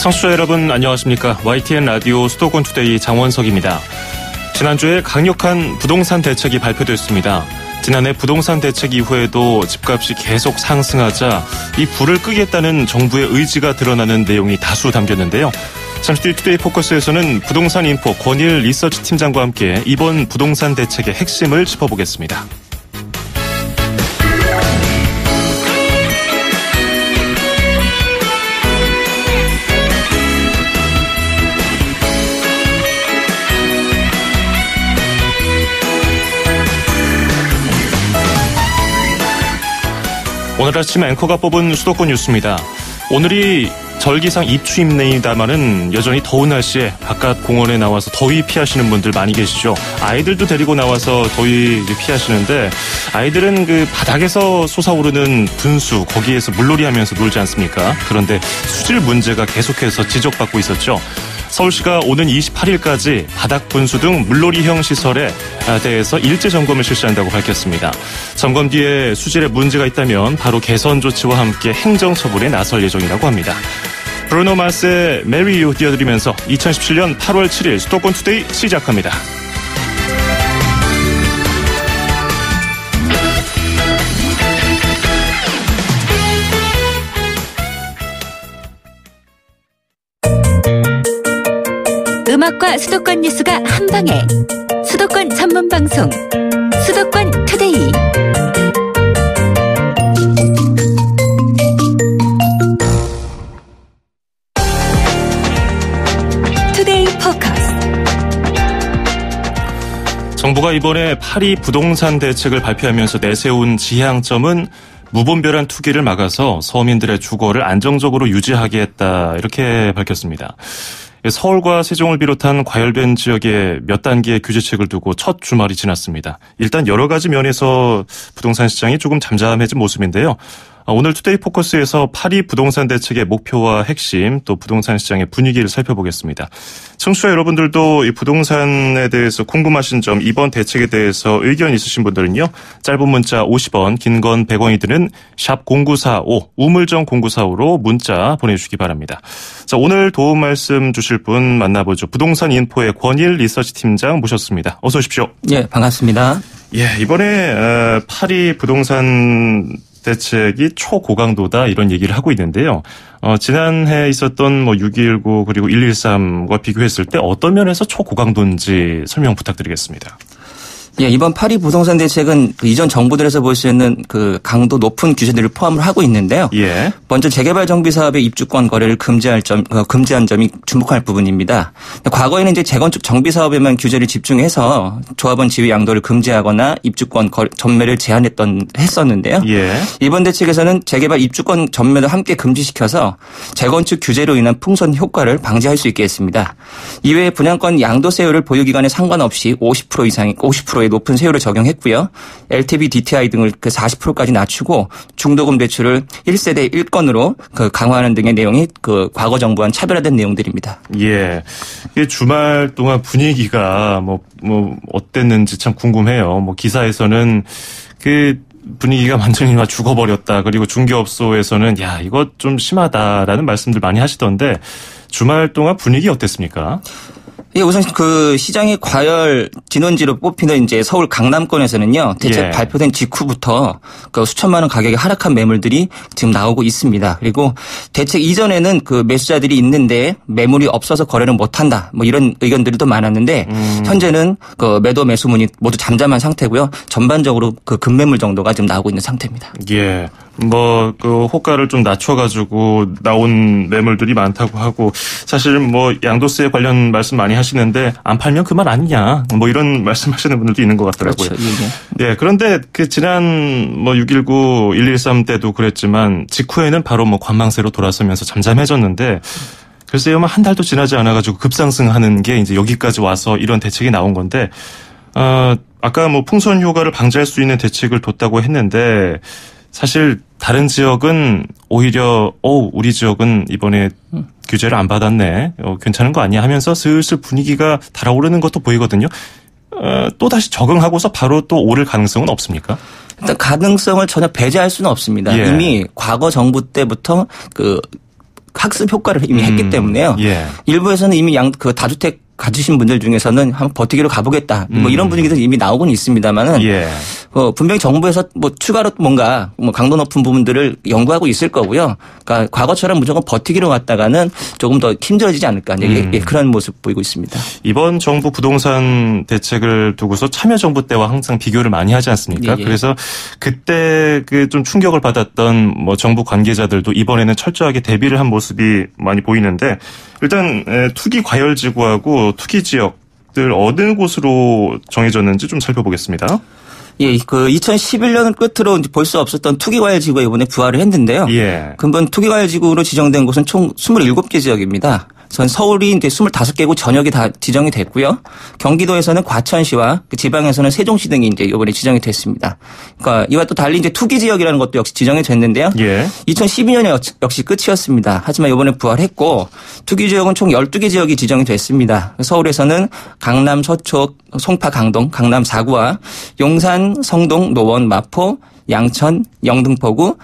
청취자 여러분 안녕하십니까. YTN 라디오 수도권 투데이 장원석입니다. 지난주에 강력한 부동산 대책이 발표됐습니다. 지난해 부동산 대책 이후에도 집값이 계속 상승하자 이 불을 끄겠다는 정부의 의지가 드러나는 내용이 다수 담겼는데요. 잠시 뒤 투데이 포커스에서는 부동산 인포 권일 리서치 팀장과 함께 이번 부동산 대책의 핵심을 짚어보겠습니다. 오늘 아침 앵커가 뽑은 수도권 뉴스입니다. 오늘이 절기상 입추입니다마는 여전히 더운 날씨에 바깥 공원에 나와서 더위 피하시는 분들 많이 계시죠. 아이들도 데리고 나와서 더위 피하시는데 아이들은 그 바닥에서 솟아오르는 분수 거기에서 물놀이 하면서 놀지 않습니까? 그런데 수질 문제가 계속해서 지적받고 있었죠. 서울시가 오는 28일까지 바닥 분수 등 물놀이형 시설에 대해서 일제 점검을 실시한다고 밝혔습니다. 점검 뒤에 수질에 문제가 있다면 바로 개선 조치와 함께 행정 처분에 나설 예정이라고 합니다. 브루노 마스의 메리 유 띄워드리면서 2017년 8월 7일 수도권 투데이 시작합니다. 음악과 수도권 뉴스가 한방에 수도권 전문 방송 수도권 투데이. 투데이 포커스. 정부가 이번에 파리 부동산 대책을 발표하면서 내세운 지향점은 무분별한 투기를 막아서 서민들의 주거를 안정적으로 유지하겠다 이렇게 밝혔습니다. 서울과 세종을 비롯한 과열된 지역에 몇 단계의 규제책을 두고 첫 주말이 지났습니다. 일단 여러 가지 면에서 부동산 시장이 조금 잠잠해진 모습인데요. 오늘 투데이 포커스에서 파리 부동산 대책의 목표와 핵심 또 부동산 시장의 분위기를 살펴보겠습니다. 청취자 여러분들도 이 부동산에 대해서 궁금하신 점 이번 대책에 대해서 의견 있으신 분들은요. 짧은 문자 50원 긴 건 100원이 드는 샵 0945 우물정 0945로 문자 보내주시기 바랍니다. 자, 오늘 도움 말씀 주실 분 만나보죠. 부동산 인포의 권일 리서치 팀장 모셨습니다. 어서 오십시오. 예, 반갑습니다. 예, 이번에 파리 부동산 대책이 초고강도다 이런 얘기를 하고 있는데요. 지난해 있었던 6.19 그리고 1.13과 비교했을 때 어떤 면에서 초고강도인지 설명 부탁드리겠습니다. 예, 이번 파리 부동산 대책은 이전 정부들에서 볼 수 있는 그 강도 높은 규제들을 포함을 하고 있는데요. 예. 먼저 재개발 정비 사업의 입주권 거래를 금지한 점이 주목할 부분입니다. 과거에는 이제 재건축 정비 사업에만 규제를 집중해서 조합원 지위 양도를 금지하거나 입주권 전매를 했었는데요. 예. 이번 대책에서는 재개발 입주권 전매도 함께 금지시켜서 재건축 규제로 인한 풍선 효과를 방지할 수 있게 했습니다. 이외에 분양권 양도세율을 보유기간에 상관없이 50%의 높은 세율을 적용했고요. LTV, DTI 등을 40%까지 낮추고 중도금 대출을 1세대 1건으로 강화하는 등의 내용이 과거 정부와는 차별화된 내용들입니다. 예. 주말 동안 분위기가 어땠는지 참 궁금해요. 기사에서는 분위기가 완전히 죽어버렸다. 그리고 중개업소에서는 야, 이거 좀 심하다라는 말씀들 많이 하시던데 주말 동안 분위기 어땠습니까? 예, 우선 시장의 과열 진원지로 뽑히는 이제 서울 강남권에서는요, 대책 발표된 직후부터 수천만 원 가격이 하락한 매물들이 지금 나오고 있습니다. 그리고 대책 이전에는 매수자들이 있는데 매물이 없어서 거래를 못한다, 이런 의견들도 많았는데, 현재는 매도 매수문이 모두 잠잠한 상태고요. 전반적으로 급매물 정도가 지금 나오고 있는 상태입니다. 예. 호가를 좀 낮춰가지고 나온 매물들이 많다고 하고, 사실 양도세 관련 말씀 많이 하시는데, 안 팔면 그만 아니냐, 이런 말씀 하시는 분들도 있는 것 같더라고요. 그렇죠. 예. 그런데 지난 6.19, 1.13 때도 그랬지만, 직후에는 바로 관망세로 돌아서면서 잠잠해졌는데, 글쎄요, 한 달도 지나지 않아가지고 급상승하는 게 이제 여기까지 와서 이런 대책이 나온 건데, 아까 풍선 효과를 방지할 수 있는 대책을 뒀다고 했는데, 사실 다른 지역은 오히려 우리 지역은 이번에 규제를 안 받았네. 괜찮은 거 아니야 하면서 슬슬 분위기가 달아오르는 것도 보이거든요. 또 다시 적응하고서 바로 또 오를 가능성은 없습니까? 일단 가능성을 전혀 배제할 수는 없습니다. 예. 이미 과거 정부 때부터 학습 효과를 이미 했기 때문에요. 예. 일부에서는 이미 그 다주택 가지신 분들 중에서는 한번 버티기로 가보겠다. 뭐 이런 분위기도 이미 나오고는 있습니다만은 예. 분명히 정부에서 뭐 추가로 뭔가 뭐 강도 높은 부분들을 연구하고 있을 거고요. 그러니까 과거처럼 무조건 버티기로 갔다가는 조금 더 힘들어지지 않을까. 그런 모습 보이고 있습니다. 이번 정부 부동산 대책을 두고서 참여정부 때와 항상 비교를 많이 하지 않습니까? 예. 그래서 그때 그 좀 충격을 받았던 뭐 정부 관계자들도 이번에는 철저하게 대비를 한 모습이 많이 보이는데 일단 투기 과열지구하고 투기 지역들 어느 곳으로 정해졌는지 좀 살펴보겠습니다. 예, 그 2011년을 끝으로 볼 수 없었던 투기과열지구가 이번에 부활을 했는데요. 예. 근본 투기과열지구로 지정된 곳은 총 27개 지역입니다. 전 서울이 이제 25개고 전역이 다 지정이 됐고요. 경기도에서는 과천시와 지방에서는 세종시 등이 이제 이번에 지정이 됐습니다. 그러니까 이와 또 달리 이제 투기 지역이라는 것도 역시 지정이 됐는데요. 예. 2012년에 역시 끝이었습니다. 하지만 이번에 부활했고 투기 지역은 총 12개 지역이 지정이 됐습니다. 서울에서는 강남, 서초, 송파, 강동, 강남 4구와 용산, 성동, 노원, 마포, 양천, 영등포구,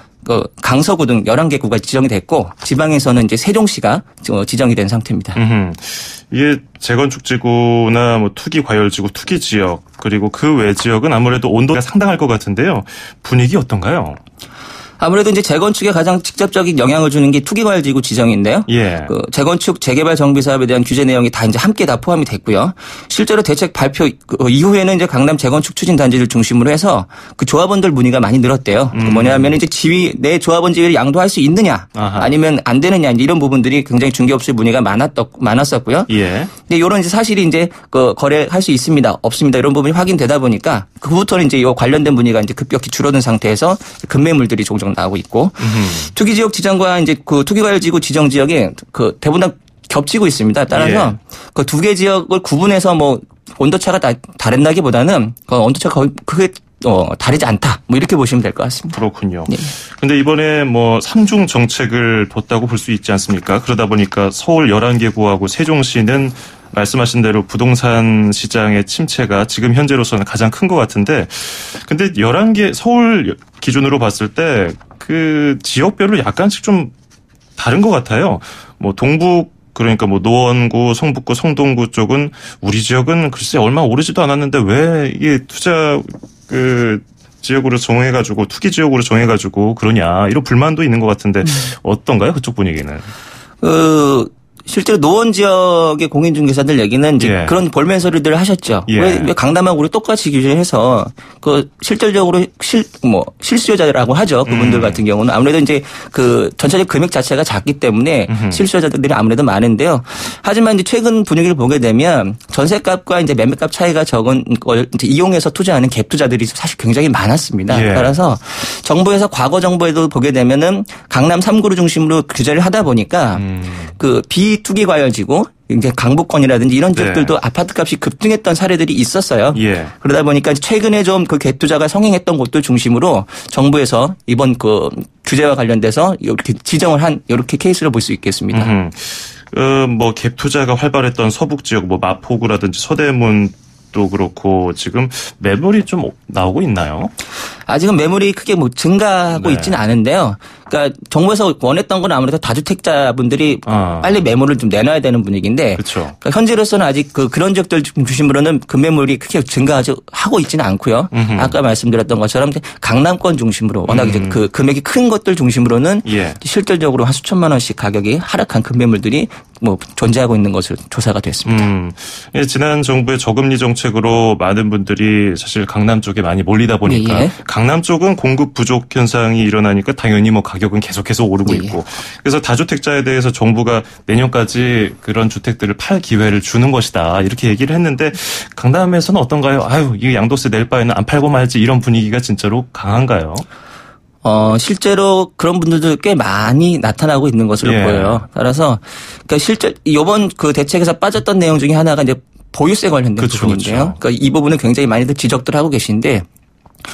강서구 등 11개 구가 지정이 됐고 지방에서는 이제 세종시가 지정이 된 상태입니다. 이게 재건축지구나 뭐 투기 과열지구, 투기 지역 그리고 그 외 지역은 아무래도 온도가 상당할 것 같은데요. 분위기 어떤가요? 아무래도 이제 재건축에 가장 직접적인 영향을 주는 게 투기과열지구 지정인데요. 예. 그 재건축 재개발 정비 사업에 대한 규제 내용이 다 이제 함께 다 포함이 됐고요. 실제로 대책 발표 이후에는 이제 강남 재건축 추진 단지를 중심으로 해서 그 조합원들 문의가 많이 늘었대요. 뭐냐면 이제 지위 내 조합원 지위를 양도할 수 있느냐, 아하. 아니면 안 되느냐 이런 부분들이 굉장히 중개업소의 문의가 많았었고요. 예. 근데 이런 이제 사실이 이제 그 거래할 수 있습니다, 없습니다 이런 부분이 확인되다 보니까 그부터는 이제 이 관련된 문의가 이제 급격히 줄어든 상태에서 급매물들이 종종 나오고 있고 투기 지역 지정과 이제 그 투기과열지구 지정 지역이 그 대부분 다 겹치고 있습니다. 따라서 예. 그 두 개 지역을 구분해서 뭐 온도차가 다른다기보다는 그 온도차가 거의 크게 다르지 않다. 뭐 이렇게 보시면 될 것 같습니다. 그렇군요. 네. 근데 이번에 뭐 3중 정책을 뒀다고 볼 수 있지 않습니까? 그러다 보니까 서울 11개 구하고 세종시는 말씀하신 대로 부동산 시장의 침체가 지금 현재로서는 가장 큰 것 같은데 근데 11개 서울 기준으로 봤을 때 그 지역별로 약간씩 좀 다른 것 같아요. 뭐 동북 그러니까 뭐 노원구, 성북구, 성동구 쪽은 우리 지역은 글쎄 얼마 오르지도 않았는데 왜 이게 투자 지역으로 정해가지고 투기 지역으로 정해가지고 그러냐 이런 불만도 있는 것 같은데 어떤가요 그쪽 분위기는? 실제로 노원 지역의 공인중개사들 얘기는 이제 예. 그런 볼멘 소리들을 하셨죠. 예. 왜 강남하고 우리 똑같이 규제해서 그 실질적으로 실수요자라고 하죠. 그분들 같은 경우는 아무래도 이제 그 전체적 금액 자체가 작기 때문에 실수요자들이 아무래도 많은데요. 하지만 이제 최근 분위기를 보게 되면 전세값과 이제 매매값 차이가 적은 걸 이제 이용해서 투자하는 갭 투자들이 사실 굉장히 많았습니다. 예. 따라서 정부에서 과거 정부에도 보게 되면은 강남 3구를 중심으로 규제를 하다 보니까 그 비투기 과열지구 이제 강북권이라든지 이런 지역들도 네. 아파트값이 급등했던 사례들이 있었어요. 예. 그러다 보니까 최근에 좀 그 갭 투자가 성행했던 곳들 중심으로 정부에서 이번 그 규제와 관련돼서 이렇게 지정을 한 이렇게 케이스를 볼 수 있겠습니다. 뭐 갭 투자가 활발했던 서북 지역 뭐 마포구라든지 서대문도 그렇고 지금 매물이 좀 나오고 있나요? 아직은 매물이 크게 뭐 증가하고 네. 있지는 않은데요. 그러니까 정부에서 원했던 건 아무래도 다주택자분들이 빨리 매물을 좀 내놔야 되는 분위기인데 그렇죠. 그러니까 현재로서는 아직 그런 지역들 중심으로는 금매물이 크게 증가하고 있지는 않고요. 아까 말씀드렸던 것처럼 강남권 중심으로 워낙 이제 그 금액이 큰 것들 중심으로는 예. 실질적으로 한 수천만 원씩 가격이 하락한 금매물들이 뭐 존재하고 있는 것으로 조사가 됐습니다. 예, 지난 정부의 저금리 정책으로 많은 분들이 사실 강남 쪽에 많이 몰리다 보니까 예. 강남 쪽은 공급 부족 현상이 일어나니까 당연히 뭐 가격은 계속해서 오르고 예. 있고 그래서 다주택자에 대해서 정부가 내년까지 그런 주택들을 팔 기회를 주는 것이다 이렇게 얘기를 했는데 강남에서는 어떤가요? 아유 이게 양도세 낼 바에는 안 팔고 말지 이런 분위기가 진짜로 강한가요? 실제로 그런 분들도 꽤 많이 나타나고 있는 것으로 예. 보여요. 따라서 그러니까 실제 이번 그 대책에서 빠졌던 내용 중에 하나가 이제 보유세 관련된 그렇죠, 부분인데요. 그렇죠. 그러니까 이 부분은 굉장히 많이들 지적들 하고 계신데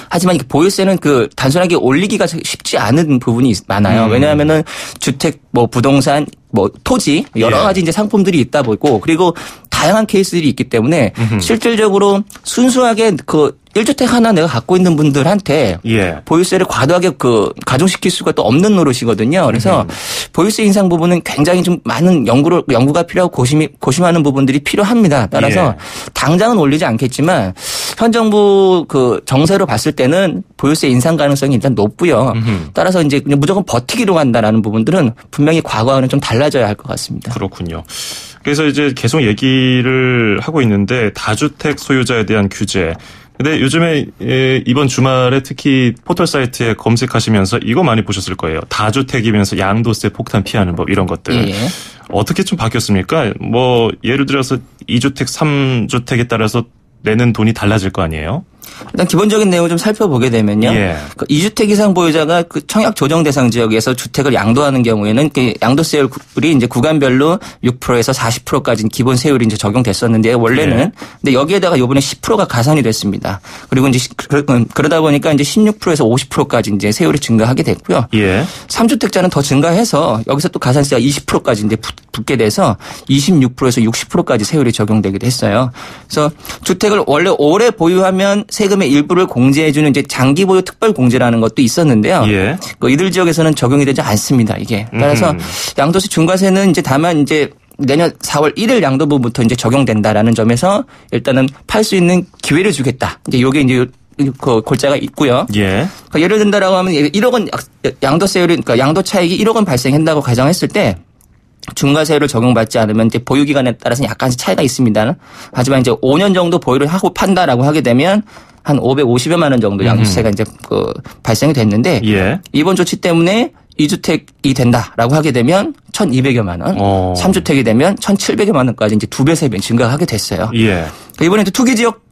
하지만 보유세는 그 단순하게 올리기가 쉽지 않은 부분이 많아요. 왜냐하면은 주택, 뭐 부동산, 뭐 토지 여러 예. 가지 이제 상품들이 있다 보고 그리고 다양한 케이스들이 있기 때문에 실질적으로 순수하게 그 1주택 하나 내가 갖고 있는 분들한테 예. 보유세를 과도하게 가중시킬 수가 또 없는 노릇이거든요. 그래서 보유세 인상 부분은 굉장히 좀 많은 연구가 필요하고 고심하는 부분들이 필요합니다. 따라서 당장은 올리지 않겠지만 현 정부 그 정세로 봤을 때는 보유세 인상 가능성이 일단 높고요. 따라서 이제 그냥 무조건 버티기로 간다라는 부분들은 분명히 과거와는 좀 달라져야 할 것 같습니다. 그렇군요. 그래서 이제 계속 얘기를 하고 있는데 다주택 소유자에 대한 규제. 근데 요즘에 이번 주말에 특히 포털 사이트에 검색하시면서 이거 많이 보셨을 거예요. 다주택이면서 양도세 폭탄 피하는 법 이런 것들. 예. 어떻게 좀 바뀌었습니까? 뭐 예를 들어서 2주택, 3주택에 따라서 내는 돈이 달라질 거 아니에요? 일단 기본적인 내용을 좀 살펴보게 되면요. 예. 그 2주택 이상 보유자가 그 청약 조정 대상 지역에서 주택을 양도하는 경우에는 그 양도세율이 이제 구간별로 6%에서 40%까지 기본 세율이 이제 적용됐었는데 원래는 예. 근데 여기에다가 이번에 10%가 가산이 됐습니다. 그리고 이제 그러다 보니까 이제 16%에서 50%까지 이제 세율이 증가하게 됐고요. 예. 3주택자는 더 증가해서 여기서 또 가산세가 20%까지 이제 붙게 돼서 26%에서 60%까지 세율이 적용되기도 했어요. 그래서 주택을 원래 오래 보유하면 세금의 일부를 공제해주는 이제 장기 보유 특별 공제라는 것도 있었는데요. 예. 이들 지역에서는 적용이 되지 않습니다. 이게 따라서 양도세 중과세는 이제 다만 이제 내년 4월 1일 양도부부터 이제 적용된다라는 점에서 일단은 팔 수 있는 기회를 주겠다. 이제 요게 이제 그 골자가 있고요. 예. 그러니까 예를 든다라고 하면 1억 원 양도세율이 그러니까 양도 차익이 1억 원 발생한다고 가정했을 때. 중과세율을 적용받지 않으면 이제 보유 기간에 따라서 약간씩 차이가 있습니다. 하지만 이제 5년 정도 보유를 하고 판다라고 하게 되면 한 550여만 원 정도 양도세가 이제 발생이 됐는데 예. 이번 조치 때문에 2주택이 된다라고 하게 되면 1,200여만 원, 3주택이 되면 1,700여만 원까지 이제 2배, 3배 증가하게 됐어요. 예. 이번에 투기 지역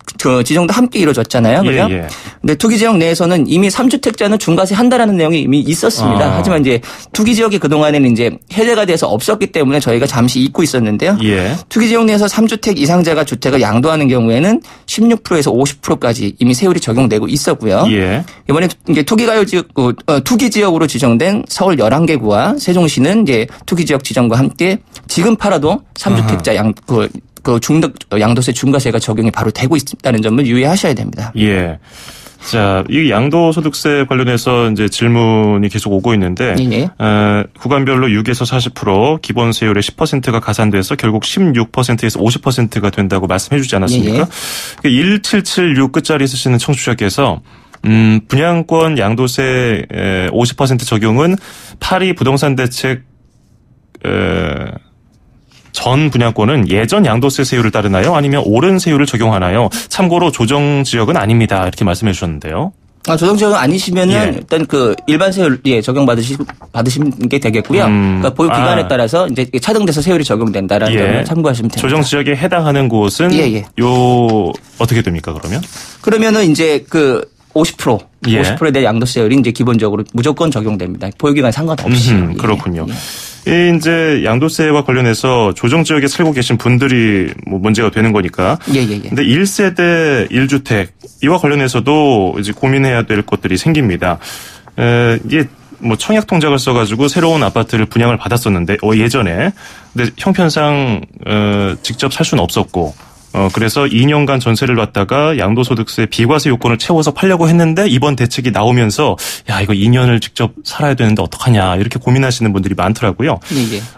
지정도 함께 이루어졌잖아요. 그죠? 예, 예. 근데 투기 지역 내에서는 이미 3주택자는 중과세 한다라는 내용이 이미 있었습니다. 하지만 이제 투기 지역이 그동안에는 이제 해제가 돼서 없었기 때문에 저희가 잠시 잊고 있었는데요. 예. 투기 지역 내에서 3주택 이상자가 주택을 양도하는 경우에는 16%에서 50%까지 이미 세율이 적용되고 있었고요. 예. 이번에 이제 투기가요 지역, 투기 지역으로 지정된 서울 11개 구와 세종시는 이제 투기 지역 지정과 함께 지금 팔아도 3주택자 양도세 중과세가 적용이 바로 되고 있다는 점을 유의하셔야 됩니다. 예. 자, 이 양도소득세 관련해서 이제 질문이 계속 오고 있는데, 예. 구간별로 6에서 40%, 기본 세율의 10%가 가산돼서 결국 16%에서 50%가 된다고 말씀해 주지 않았습니까? 예. 1776 끝자리 쓰시는 청취자께서 분양권 양도세 50% 적용은 파리 부동산 대책 전 분양권은 예전 양도세 세율을 따르나요? 아니면 오른 세율을 적용하나요? 참고로 조정 지역은 아닙니다. 이렇게 말씀해 주셨는데요. 조정 지역은 아니시면은 일단 그 일반 세율 적용 받으시는 게 되겠고요. 그러니까 보유 기간에 따라서 이제 차등돼서 세율이 적용된다라는 점을 참고하시면 됩니다. 조정 지역에 해당하는 곳은 요 어떻게 됩니까? 그러면은 이제 그 50%에 대한 양도세율이 이제 기본적으로 무조건 적용됩니다. 보유 기간 상관없이. 그렇군요. 이제 양도세와 관련해서 조정 지역에 살고 계신 분들이 뭐 문제가 되는 거니까. 근데 1세대 1주택 이와 관련해서도 이제 고민해야 될 것들이 생깁니다. 이게 뭐 청약 통장을 써가지고 새로운 아파트를 분양을 받았었는데 예전에 근데 형편상 직접 살 수는 없었고. 그래서 2년간 전세를 놨다가 양도소득세 비과세 요건을 채워서 팔려고 했는데 이번 대책이 나오면서 야 이거 2년을 직접 살아야 되는데 어떡하냐 이렇게 고민하시는 분들이 많더라고요.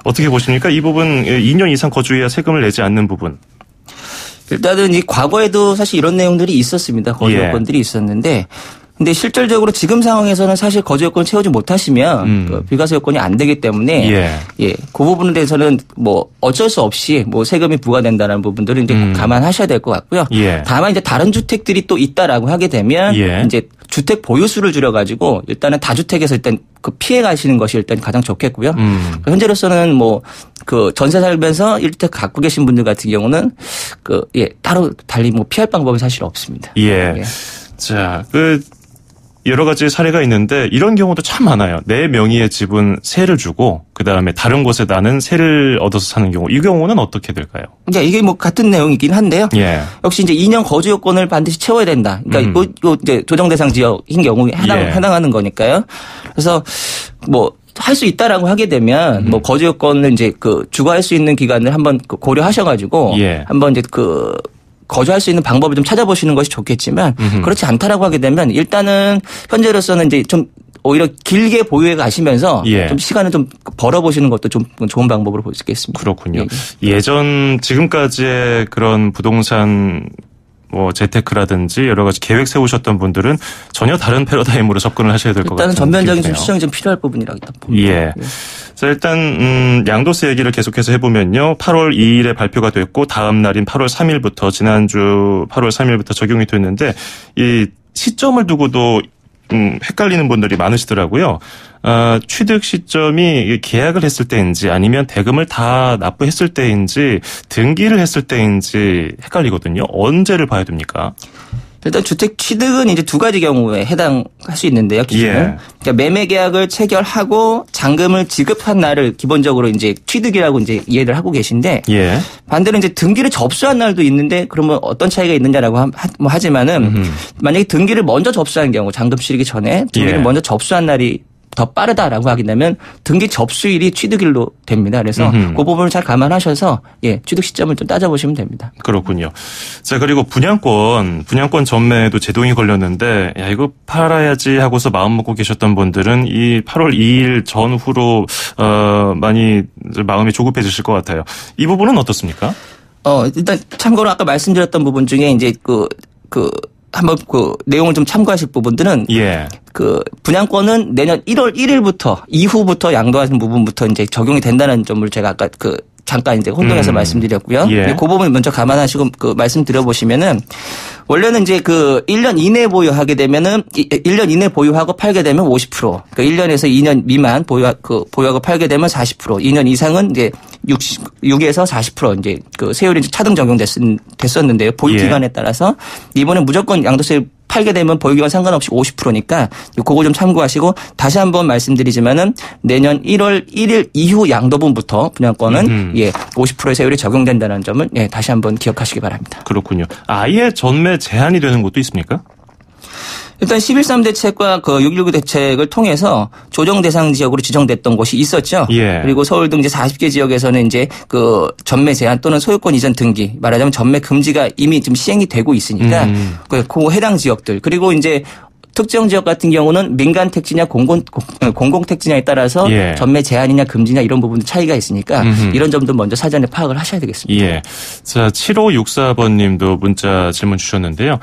어떻게 보십니까? 이 부분 2년 이상 거주해야 세금을 내지 않는 부분. 일단은 이 과거에도 사실 이런 내용들이 있었습니다. 거주 요건들이 있었는데 근데 실질적으로 지금 상황에서는 사실 거주 요건을 채우지 못하시면 그 비과세 요건이 안 되기 때문에 그 부분에 대해서는 뭐 어쩔 수 없이 뭐 세금이 부과된다는 부분들은 이제 감안하셔야 될 것 같고요. 다만 이제 다른 주택들이 또 있다라고 하게 되면 이제 주택 보유수를 줄여가지고 일단은 다주택에서 일단 그 피해 가시는 것이 일단 가장 좋겠고요. 현재로서는 뭐 그 전세 살면서 1주택 갖고 계신 분들 같은 경우는 따로 달리 뭐 피할 방법은 사실 없습니다. 자, 여러 가지 사례가 있는데 이런 경우도 참 많아요. 내 명의의 집은 세를 주고 그다음에 다른 곳에 나는 세를 얻어서 사는 경우. 이 경우는 어떻게 될까요? 이게 뭐 같은 내용이긴 한데요. 역시 이제 2년 거주 요건을 반드시 채워야 된다. 그러니까 요 이제 조정 대상 지역인 경우에 해당하는 거니까요. 그래서 뭐 할 수 있다라고 하게 되면 뭐 거주 요건을 이제 그 주거할 수 있는 기간을 한번 고려하셔가지고 한번 이제 거주할 수 있는 방법을 좀 찾아보시는 것이 좋겠지만 그렇지 않다라고 하게 되면 일단은 현재로서는 이제 좀 오히려 길게 보유해 가시면서 예. 좀 시간을 좀 벌어보시는 것도 좀 좋은 방법으로 볼 수 있겠습니다. 그렇군요. 예전 지금까지의 그런 부동산 뭐 재테크라든지 여러 가지 계획 세우셨던 분들은 전혀 다른 패러다임으로 접근을 하셔야 될 것 같아요. 일단은 전면적인 좀 수정이 좀 필요할 부분이라고 봅니다. 예. 자, 일단 양도세 얘기를 계속해서 해보면요. 8월 2일에 발표가 됐고 다음 날인 8월 3일부터 지난주 8월 3일부터 적용이 됐는데 이 시점을 두고도 헷갈리는 분들이 많으시더라고요. 취득 시점이 계약을 했을 때인지 아니면 대금을 다 납부했을 때인지 등기를 했을 때인지 헷갈리거든요. 언제를 봐야 됩니까? 일단 주택 취득은 이제 두 가지 경우에 해당할 수 있는데요. 기준은. 예. 그러니까 매매 계약을 체결하고 잔금을 지급한 날을 기본적으로 이제 취득이라고 이제 이해를 하고 계신데 예. 반대로 이제 등기를 접수한 날도 있는데 그러면 어떤 차이가 있느냐라고 하지만은 만약에 등기를 먼저 접수한 경우 잔금 치르기 전에 등기를 예. 먼저 접수한 날이 더 빠르다라고 하게 되면 등기 접수일이 취득일로 됩니다. 그래서 그 부분을 잘 감안하셔서 예, 취득 시점을 좀 따져보시면 됩니다. 그렇군요. 자, 그리고 분양권 전매에도 제동이 걸렸는데 야, 이거 팔아야지 하고서 마음 먹고 계셨던 분들은 이 8월 2일 전후로 많이 마음이 조급해지실 것 같아요. 이 부분은 어떻습니까? 일단 참고로 아까 말씀드렸던 부분 중에 이제 한번 내용을 좀 참고하실 부분들은 예. 분양권은 내년 1월 1일부터 이후부터 양도하는 부분부터 이제 적용이 된다는 점을 제가 아까 잠깐 이제 혼동해서 말씀드렸고요. 예. 그 부분 먼저 감안하시고 말씀드려보시면은 원래는 이제 1년 이내 보유하게 되면은 1년 이내 보유하고 팔게 되면 50%. 그러니까 1년에서 2년 미만 보유하고 팔게 되면 40%. 2년 이상은 이제 6에서 40% 이제 세율이 차등 적용됐었는데요. 보유 기간에 따라서 이번에 무조건 양도세 팔게 되면 보유기간 상관없이 50%니까 그거 좀 참고하시고 다시 한번 말씀드리지만은 내년 1월 1일 이후 양도분부터 분양권은 50%의 세율이 적용된다는 점을 다시 한번 기억하시기 바랍니다. 그렇군요. 아예 전매 제한이 되는 것도 있습니까? 일단 11.3 대책과 6.19 대책을 통해서 조정 대상 지역으로 지정됐던 곳이 있었죠. 예. 그리고 서울 등 이제 40개 지역에서는 이제 전매 제한 또는 소유권 이전 등기 말하자면 전매 금지가 이미 좀 시행이 되고 있으니까 그 해당 지역들 그리고 이제 특정 지역 같은 경우는 민간 택지냐 공공 택지냐에 따라서 예. 전매 제한이냐 금지냐 이런 부분도 차이가 있으니까 이런 점도 먼저 사전에 파악을 하셔야 되겠습니다. 예. 자, 7564번 님도 문자 질문 주셨는데요.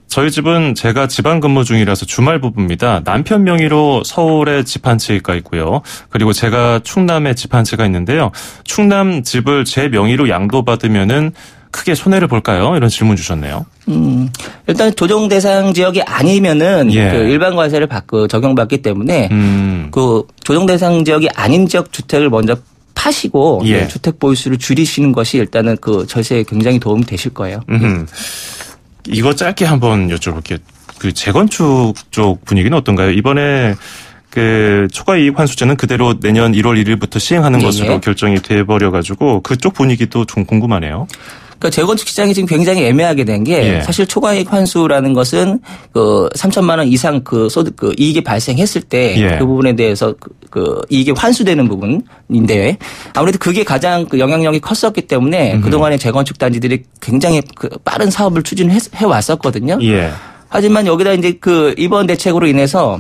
저희 집은 제가 지방 근무 중이라서 주말 부부입니다. 남편 명의로 서울에 집 한 채가 있고요. 그리고 제가 충남에 집 한 채가 있는데요. 충남 집을 제 명의로 양도받으면은 크게 손해를 볼까요? 이런 질문 주셨네요. 일단 조정 대상 지역이 아니면은 예. 일반 과세를 적용받기 때문에 조정 대상 지역이 아닌 지역 주택을 먼저 파시고 예. 주택 보유수를 줄이시는 것이 일단은 절세에 굉장히 도움이 되실 거예요. 이거 짧게 한번 여쭤볼게요. 재건축 쪽 분위기는 어떤가요? 이번에 초과이익 환수제는 그대로 내년 1월 1일부터 시행하는 것으로 결정이 돼버려가지고 그쪽 분위기도 좀 궁금하네요. 그러니까 재건축 시장이 지금 굉장히 애매하게 된 게 사실 초과이익 환수라는 것은 3천만 원 이상 소득 이익이 발생했을 때 그 부분에 대해서 이익이 환수되는 부분인데 아무래도 그게 가장 영향력이 컸었기 때문에 그동안의 재건축 단지들이 굉장히 빠른 사업을 추진해 왔었거든요. 하지만 여기다 이제 이번 대책으로 인해서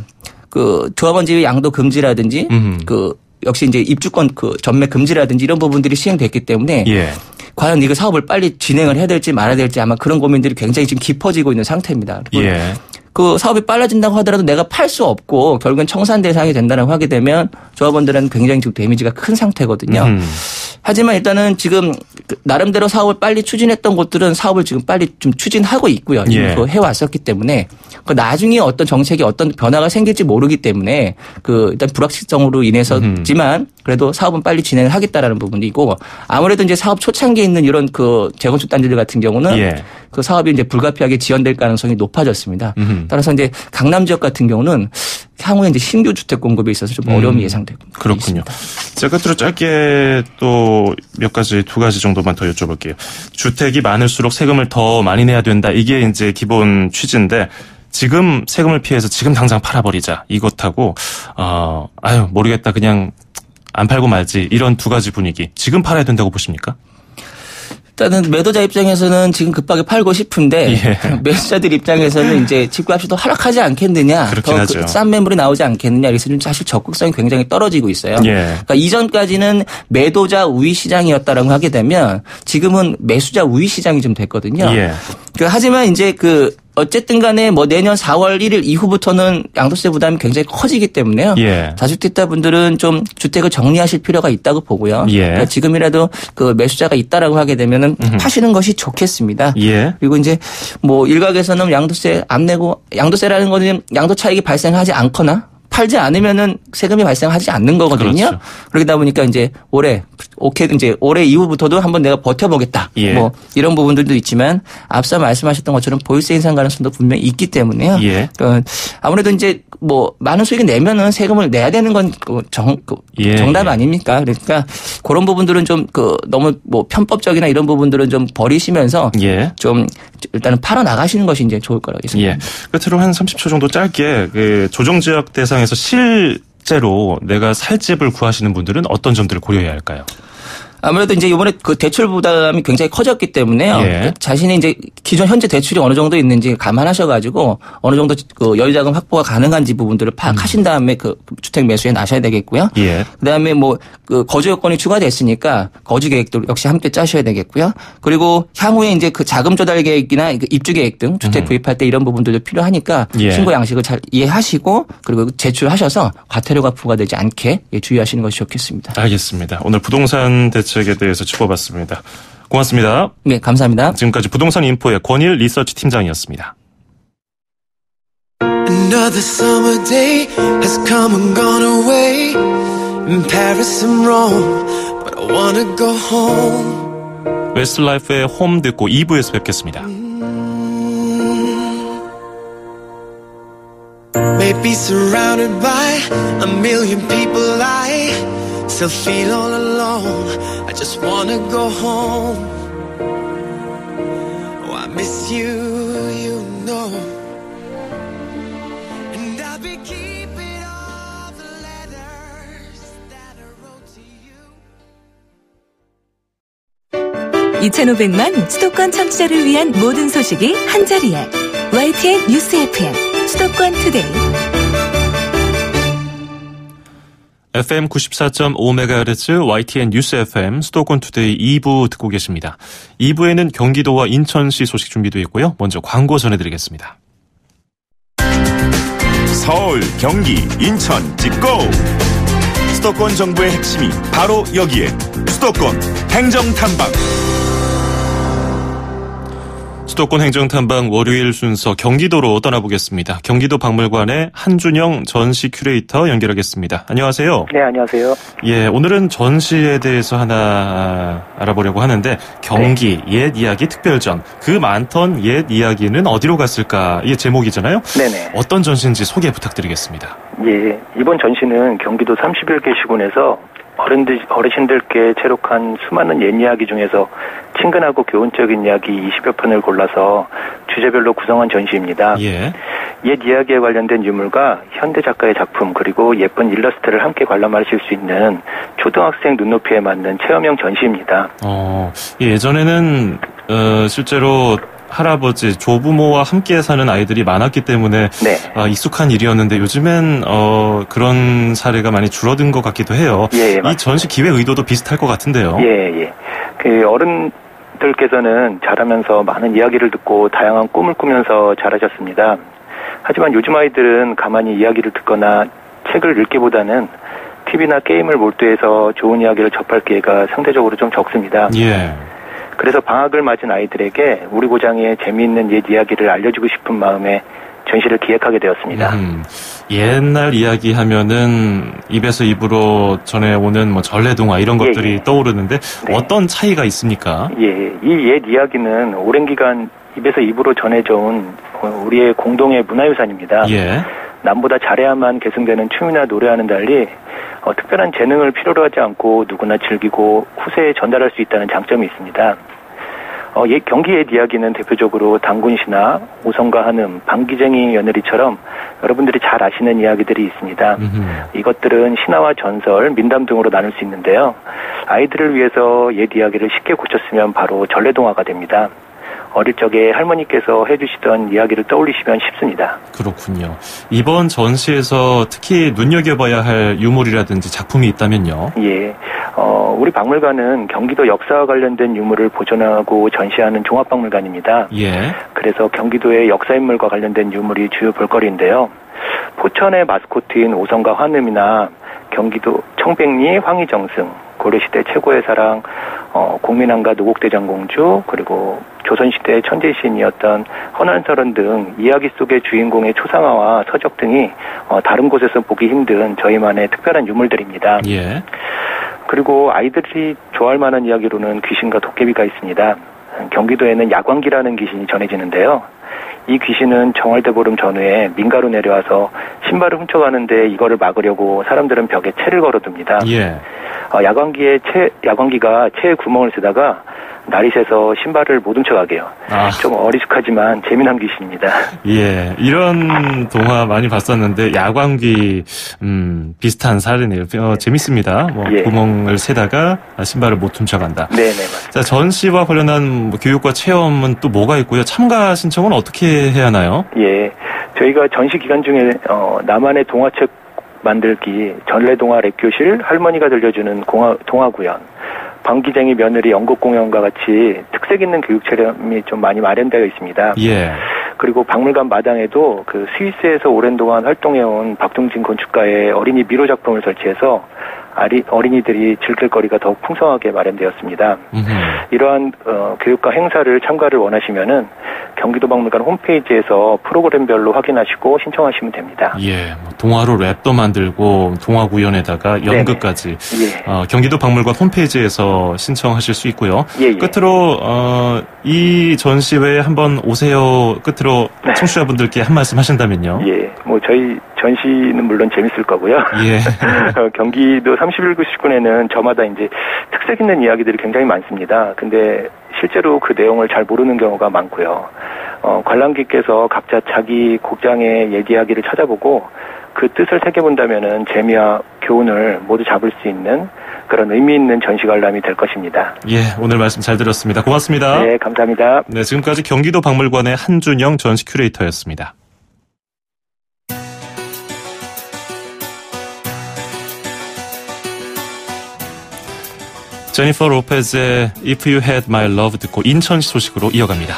조합원 지위 양도 금지라든지 역시 이제 입주권 전매 금지라든지 이런 부분들이 시행됐기 때문에 과연 이거 사업을 빨리 진행을 해야 될지 말아야 될지 아마 그런 고민들이 굉장히 지금 깊어지고 있는 상태입니다. 사업이 빨라진다고 하더라도 내가 팔 수 없고 결국엔 청산 대상이 된다고 하게 되면 조합원들은 굉장히 지금 데미지가 큰 상태거든요. 하지만 일단은 지금 나름대로 사업을 빨리 추진했던 곳들은 사업을 지금 빨리 좀 추진하고 있고요. 해왔었기 때문에 나중에 어떤 정책이 어떤 변화가 생길지 모르기 때문에 일단 불확실성으로 인해서지만 그래도 사업은 빨리 진행을 하겠다라는 부분이고 아무래도 이제 사업 초창기에 있는 이런 재건축 단지들 같은 경우는 사업이 이제 불가피하게 지연될 가능성이 높아졌습니다. 따라서 이제 강남 지역 같은 경우는 향후에 이제 신규 주택 공급에 있어서 좀 어려움이 예상되고 그렇군요. 있습니다. 제가 끝으로 짧게 또 두 가지 정도만 더 여쭤볼게요. 주택이 많을수록 세금을 더 많이 내야 된다. 이게 이제 기본 취지인데 지금 세금을 피해서 지금 당장 팔아버리자 이것하고 모르겠다 그냥 안 팔고 말지 이런 두 가지 분위기 지금 팔아야 된다고 보십니까? 일단은 매도자 입장에서는 지금 급하게 팔고 싶은데 예. 매수자들 입장에서는 이제 집값이 더 하락하지 않겠느냐, 그렇긴 더 하죠. 싼 매물이 나오지 않겠느냐, 그래서 좀 사실 적극성이 굉장히 떨어지고 있어요. 예. 그러니까 이전까지는 매도자 우위 시장이었다라고 하게 되면 지금은 매수자 우위 시장이 좀 됐거든요. 예. 하지만 이제 어쨌든 간에 뭐 내년 4월 1일 이후부터는 양도세 부담이 굉장히 커지기 때문에요. 예. 다주택자분들은 좀 주택을 정리하실 필요가 있다고 보고요. 예. 그러니까 지금이라도 매수자가 있다라고 하게 되면은 파시는 것이 좋겠습니다. 예. 그리고 이제 뭐 일각에서는 양도세 안 내고 양도세라는 거는 양도 차익이 발생하지 않거나 팔지 않으면은 세금이 발생하지 않는 거거든요. 그렇죠. 그러다 보니까 이제 올해 이후부터도 한번 내가 버텨보겠다. 예. 뭐 이런 부분들도 있지만 앞서 말씀하셨던 것처럼 보유세 인상 가능성도 분명히 있기 때문에요. 예. 그러니까 아무래도 이제 뭐 많은 수익이 내면은 세금을 내야 되는 건 예. 정답 아닙니까? 그러니까 그런 부분들은 좀 너무 뭐 편법적이나 이런 부분들은 좀 버리시면서 예. 좀 일단은 팔아 나가시는 것이 이제 좋을 거라고 생각합니다. 예. 끝으로 한 30초 정도 짧게 조정지역 대상에서 실제로 내가 살 집을 구하시는 분들은 어떤 점들을 고려해야 할까요? 아무래도 이제 이번에 대출 부담이 굉장히 커졌기 때문에요. 예. 자신이 이제 기존 현재 대출이 어느 정도 있는지 감안하셔가지고 어느 정도 여유자금 확보가 가능한지 부분들을 파악하신 다음에 주택 매수에 나셔야 되겠고요. 예. 그다음에 뭐 거주 요건이 추가됐으니까 거주 계획도 역시 함께 짜셔야 되겠고요. 그리고 향후에 이제 자금 조달 계획이나 입주 계획 등 주택 구입할 때 이런 부분들도 필요하니까 예. 신고 양식을 잘 이해하시고 그리고 제출하셔서 과태료가 부과되지 않게 주의하시는 것이 좋겠습니다. 알겠습니다. 오늘 부동산 대책에 대해서 짚어봤습니다. 고맙습니다. 네, 감사합니다. 지금까지 부동산 인포의 권일 리서치 팀장이었습니다. Another summer day has come and gone away. In Paris and Rome, but I wanna go home. 웨스트라이프의 홈 듣고 2부에서 뵙겠습니다. Maybe surrounded by a million people, I still feel all alone. I just wanna go home. Oh, I miss you, you know. And I'll be keeping all the letters that I wrote to you. 2,500만 수도권 청취자를 위한 모든 소식이 한자리에 YTN 뉴스 FM 수도권 투데이. FM 94.5MHz YTN 뉴스 FM 수도권 투데이 2부 듣고 계십니다. 2부에는 경기도와 인천시 소식 준비되어 있고요. 먼저 광고 전해드리겠습니다. 서울, 경기, 인천 찍고! 수도권 정보의 핵심이 바로 여기에 수도권 행정탐방. 수도권 행정탐방 월요일 순서 경기도로 떠나보겠습니다. 경기도 박물관의 한준영 전시 큐레이터 연결하겠습니다. 안녕하세요. 네, 안녕하세요. 예, 오늘은 전시에 대해서 하나 알아보려고 하는데 경기 옛 이야기 특별전 그 많던 옛 이야기는 어디로 갔을까 이게 제목이잖아요. 네네. 어떤 전시인지 소개 부탁드리겠습니다. 예, 이번 전시는 경기도 31개 시군에서 어르신들께 체록한 수많은 옛 이야기 중에서 친근하고 교훈적인 이야기 20여 편을 골라서 주제별로 구성한 전시입니다. 예. 옛 이야기에 관련된 유물과 현대 작가의 작품 그리고 예쁜 일러스트를 함께 관람하실 수 있는 초등학생 눈높이에 맞는 체험형 전시입니다. 예전에는 실제로 할아버지, 조부모와 함께 사는 아이들이 많았기 때문에 네. 익숙한 일이었는데 요즘엔 그런 사례가 많이 줄어든 것 같기도 해요. 예, 이 전시 기획 의도도 비슷할 것 같은데요. 예. 어른들께서는 자라면서 많은 이야기를 듣고 다양한 꿈을 꾸면서 자라셨습니다. 하지만 요즘 아이들은 가만히 이야기를 듣거나 책을 읽기보다는 TV나 게임을 몰두해서 좋은 이야기를 접할 기회가 상대적으로 좀 적습니다. 예. 그래서 방학을 맞은 아이들에게 우리 고장의 재미있는 옛 이야기를 알려주고 싶은 마음에 전시를 기획하게 되었습니다. 옛날 이야기 하면은 입에서 입으로 전해오는 뭐 전래동화 이런 것들이 떠오르는데 네. 어떤 차이가 있습니까? 예, 이 옛 이야기는 오랜 기간 입에서 입으로 전해져 온 우리의 공동의 문화유산입니다. 예. 남보다 잘해야만 계승되는 춤이나 노래와는 달리 특별한 재능을 필요로 하지 않고 누구나 즐기고 후세에 전달할 수 있다는 장점이 있습니다. 경기 옛 이야기는 대표적으로 당군시나 오성과 한음, 방귀쟁이 며느리처럼 여러분들이 잘 아시는 이야기들이 있습니다. 이것들은 신화와 전설, 민담 등으로 나눌 수 있는데요. 아이들을 위해서 옛 이야기를 쉽게 고쳤으면 바로 전래동화가 됩니다. 어릴 적에 할머니께서 해주시던 이야기를 떠올리시면 쉽습니다. 그렇군요. 이번 전시에서 특히 눈여겨봐야 할 유물이라든지 작품이 있다면요? 예. 우리 박물관은 경기도 역사와 관련된 유물을 보존하고 전시하는 종합박물관입니다. 예. 그래서 경기도의 역사인물과 관련된 유물이 주요 볼거리인데요. 포천의 마스코트인 오성과 환음이나 경기도 청백리 황희정승, 고려시대 최고의 사랑, 공민왕과 노곡대장공주, 그리고 조선시대의 천재시인이었던 헌안설원 등 이야기 속의 주인공의 초상화와 서적 등이 다른 곳에서 보기 힘든 저희만의 특별한 유물들입니다. 예. 그리고 아이들이 좋아할 만한 이야기로는 귀신과 도깨비가 있습니다. 경기도에는 야광기라는 귀신이 전해지는데요. 이 귀신은 정월대보름 전후에 민가로 내려와서 신발을 훔쳐가는데 이거를 막으려고 사람들은 벽에 채를 걸어둡니다. 예. 야광기가 채에 구멍을 쓰다가 날이 새서 신발을 못 훔쳐가게 해요. 좀 어리숙하지만 재미난 귀신입니다. 예, 이런 동화 많이 봤었는데 야광귀 비슷한 사례네요. 재밌습니다. 예. 구멍을 세다가 신발을 못 훔쳐간다. 네네, 맞습니다. 자, 전시와 관련한 교육과 체험은 또 뭐가 있고요? 참가 신청은 어떻게 해야 하나요? 예, 저희가 전시 기간 중에 나만의 동화책 만들기, 전래동화 랩교실, 할머니가 들려주는 동화 구연, 방귀쟁이 며느리 연극 공연과 같이 특색 있는 교육 체험이 좀 많이 마련되어 있습니다. 예. 그리고 박물관 마당에도 그 스위스에서 오랜 동안 활동해온 박동진 건축가의 어린이 미로 작품을 설치해서 어린이들이 즐길 거리가 더욱 풍성하게 마련되었습니다. 이러한 교육과 행사를 참가를 원하시면은 경기도 박물관 홈페이지에서 프로그램별로 확인하시고 신청하시면 됩니다. 예, 동화로 랩도 만들고 동화 구연에다가 연극까지. 예. 경기도 박물관 홈페이지에서 신청하실 수 있고요. 예. 끝으로 이 전시회에 한번 오세요. 끝으로 청취자분들께 한 말씀 하신다면요. 예, 저희 전시는 물론 재밌을 거고요. 예. 경기도 31구 시군에는 저마다 이제 특색 있는 이야기들이 굉장히 많습니다. 근데 실제로 그 내용을 잘 모르는 경우가 많고요. 관람객께서 각자 자기 곡장의 옛 이야기를 찾아보고 그 뜻을 새겨본다면은 재미와 교훈을 모두 잡을 수 있는 그런 의미 있는 전시 관람이 될 것입니다. 예, 오늘 말씀 잘 들었습니다. 고맙습니다. 네, 감사합니다. 네, 지금까지 경기도 박물관의 한준영 전시 큐레이터였습니다. 제니퍼 로페즈의 If You Had My Love 듣고 인천시 소식으로 이어갑니다.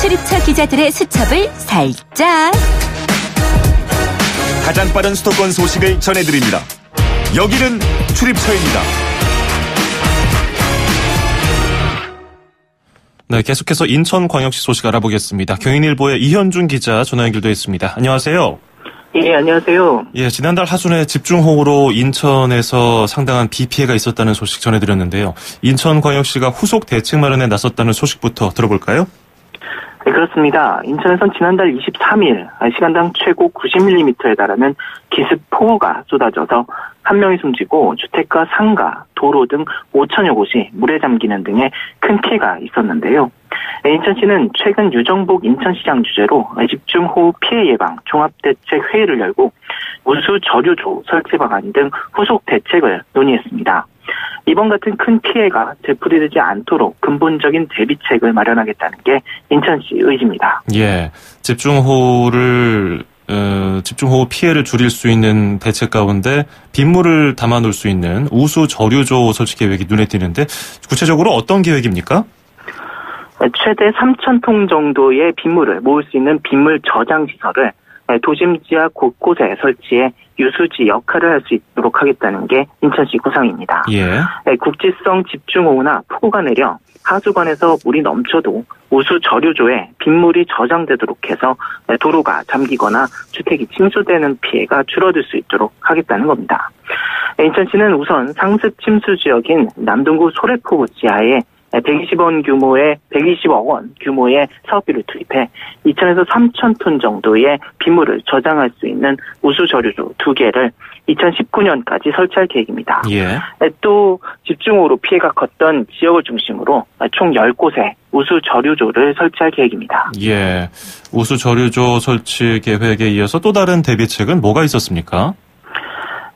출입처 기자들의 수첩을 살짝. 가장 빠른 수도권 소식을 전해드립니다. 여기는 출입처입니다. 네, 계속해서 인천광역시 소식 알아보겠습니다. 경인일보의 이현준 기자 전화 연결돼 있습니다. 안녕하세요. 예, 안녕하세요. 예, 지난달 하순에 집중호우로 인천에서 상당한 비 피해가 있었다는 소식 전해드렸는데요. 인천광역시가 후속 대책 마련에 나섰다는 소식부터 들어볼까요? 네, 그렇습니다. 인천에선 지난달 23일 시간당 최고 90mm에 달하는 기습폭우가 쏟아져서 한 명이 숨지고 주택가, 상가, 도로 등 5천여 곳이 물에 잠기는 등의 큰 피해가 있었는데요. 인천시는 최근 유정복 인천시장 주재로 집중호우 피해 예방 종합대책 회의를 열고 우수 저류조 설치 방안 등 후속 대책을 논의했습니다. 이번 같은 큰 피해가 되풀이되지 않도록 근본적인 대비책을 마련하겠다는 게 인천시 의지입니다. 예, 집중호우 피해를 줄일 수 있는 대책 가운데 빗물을 담아놓을 수 있는 우수 저류조 설치 계획이 눈에 띄는데 구체적으로 어떤 계획입니까? 최대 3,000통 정도의 빗물을 모을 수 있는 빗물 저장 시설을 도심 지하 곳곳에 설치해 유수지 역할을 할 수 있도록 하겠다는 게 인천시 구상입니다. 예. 국지성 집중호우나 폭우가 내려 하수관에서 물이 넘쳐도 우수 저류조에 빗물이 저장되도록 해서 도로가 잠기거나 주택이 침수되는 피해가 줄어들 수 있도록 하겠다는 겁니다. 인천시는 우선 상습 침수 지역인 남동구 소래포구 지하에 120억 원 규모의 사업비를 투입해 2,000에서 3,000톤 정도의 빗물을 저장할 수 있는 우수 저류조 2개를 2019년까지 설치할 계획입니다. 예. 또 집중호우로 피해가 컸던 지역을 중심으로 총 10곳에 우수 저류조를 설치할 계획입니다. 예. 우수 저류조 설치 계획에 이어서 또 다른 대비책은 뭐가 있었습니까?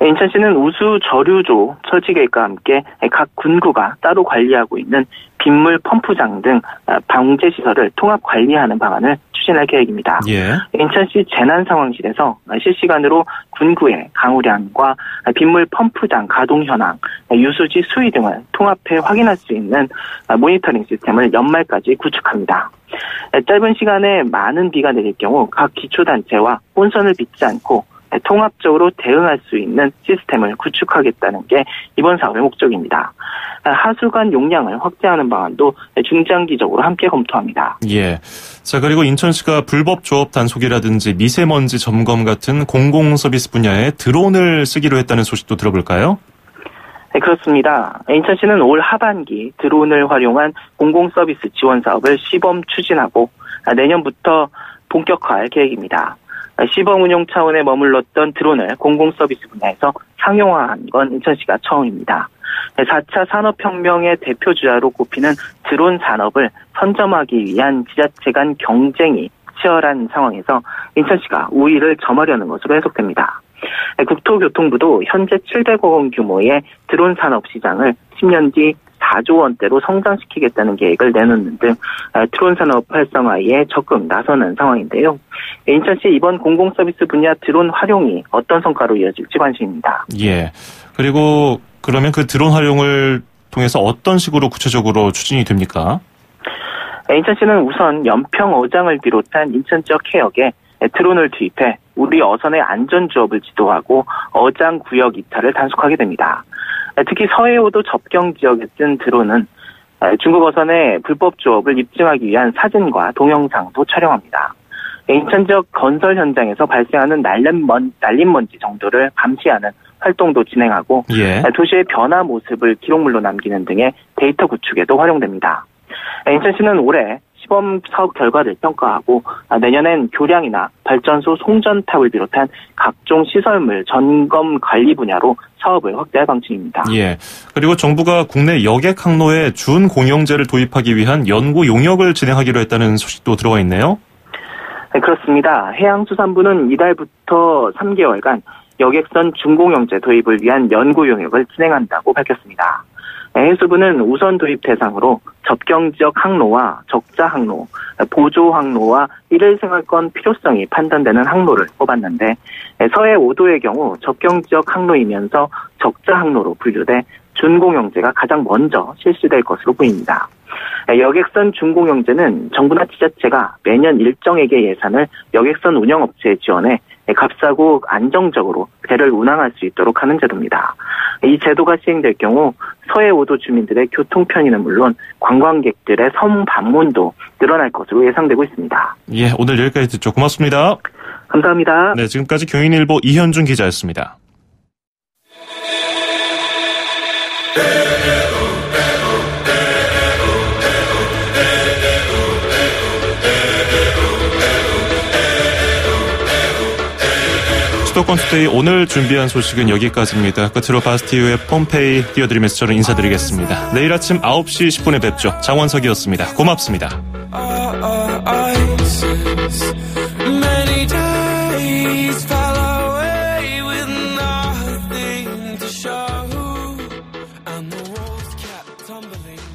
인천시는 우수 저류조 설치 계획과 함께 각 군구가 따로 관리하고 있는 빗물 펌프장 등 방제 시설을 통합 관리하는 방안을 추진할 계획입니다. 예. 인천시 재난상황실에서 실시간으로 군구의 강우량과 빗물 펌프장 가동 현황, 유수지 수위 등을 통합해 확인할 수 있는 모니터링 시스템을 연말까지 구축합니다. 짧은 시간에 많은 비가 내릴 경우 각 기초단체와 혼선을 빚지 않고 통합적으로 대응할 수 있는 시스템을 구축하겠다는 게 이번 사업의 목적입니다. 하수관 용량을 확대하는 방안도 중장기적으로 함께 검토합니다. 예. 자, 그리고 인천시가 불법 조업 단속이라든지 미세먼지 점검 같은 공공 서비스 분야에 드론을 쓰기로 했다는 소식도 들어볼까요? 네, 그렇습니다. 인천시는 올 하반기 드론을 활용한 공공 서비스 지원 사업을 시범 추진하고 내년부터 본격화할 계획입니다. 시범 운용 차원에 머물렀던 드론을 공공 서비스 분야에서 상용화한 건 인천시가 처음입니다. 4차 산업혁명의 대표주자로 꼽히는 드론 산업을 선점하기 위한 지자체 간 경쟁이 치열한 상황에서 인천시가 우위를 점하려는 것으로 해석됩니다. 국토교통부도 현재 700억 원 규모의 드론 산업 시장을 10년 뒤 4조 원대로 성장시키겠다는 계획을 내놓는 등 드론 산업 활성화에 적극 나서는 상황인데요. 인천시 이번 공공서비스 분야 드론 활용이 어떤 성과로 이어질지 관심입니다. 예. 그리고 그러면 그 드론 활용을 통해서 어떤 식으로 구체적으로 추진이 됩니까? 인천시는 우선 연평 어장을 비롯한 인천 지역 해역에 드론을 투입해 우리 어선의 안전주업을 지도하고 어장 구역 이탈을 단속하게 됩니다. 특히 서해오도 접경 지역에 쓴 드론은 중국 어선의 불법 조업을 입증하기 위한 사진과 동영상도 촬영합니다. 인천 지역 건설 현장에서 발생하는 날림먼지 정도를 감시하는 활동도 진행하고 예. 도시의 변화 모습을 기록물로 남기는 등의 데이터 구축에도 활용됩니다. 인천시는 올해 시범 사업 결과를 평가하고 내년엔 교량이나 발전소 송전탑을 비롯한 각종 시설물 점검 관리 분야로 사업을 확대할 방침입니다. 예. 그리고 정부가 국내 여객 항로에 준공영제를 도입하기 위한 연구 용역을 진행하기로 했다는 소식도 들어와 있네요. 네, 그렇습니다. 해양수산부는 이달부터 3개월간 여객선 준공영제 도입을 위한 연구 용역을 진행한다고 밝혔습니다. 해수부는 우선 도입 대상으로 접경지역 항로와 적자 항로, 보조 항로와 일일생활권 필요성이 판단되는 항로를 뽑았는데 서해 5도의 경우 접경지역 항로이면서 적자 항로로 분류돼 준공영제가 가장 먼저 실시될 것으로 보입니다. 여객선 준공영제는 정부나 지자체가 매년 일정액의 예산을 여객선 운영업체에 지원해 값싸고 안정적으로 배를 운항할 수 있도록 하는 제도입니다. 이 제도가 시행될 경우 서해 5도 주민들의 교통 편의는 물론 관광객들의 섬 방문도 늘어날 것으로 예상되고 있습니다. 예, 오늘 여기까지 듣죠. 고맙습니다. 감사합니다. 네, 지금까지 경인일보 이현준 기자였습니다. 수도권 투데이 오늘 준비한 소식은 여기까지입니다. 끝으로 바스티유의 폼페이 띄워드리면서 저는 인사드리겠습니다. 내일 아침 9시 10분에 뵙죠. 장원석이었습니다. 고맙습니다. tumbling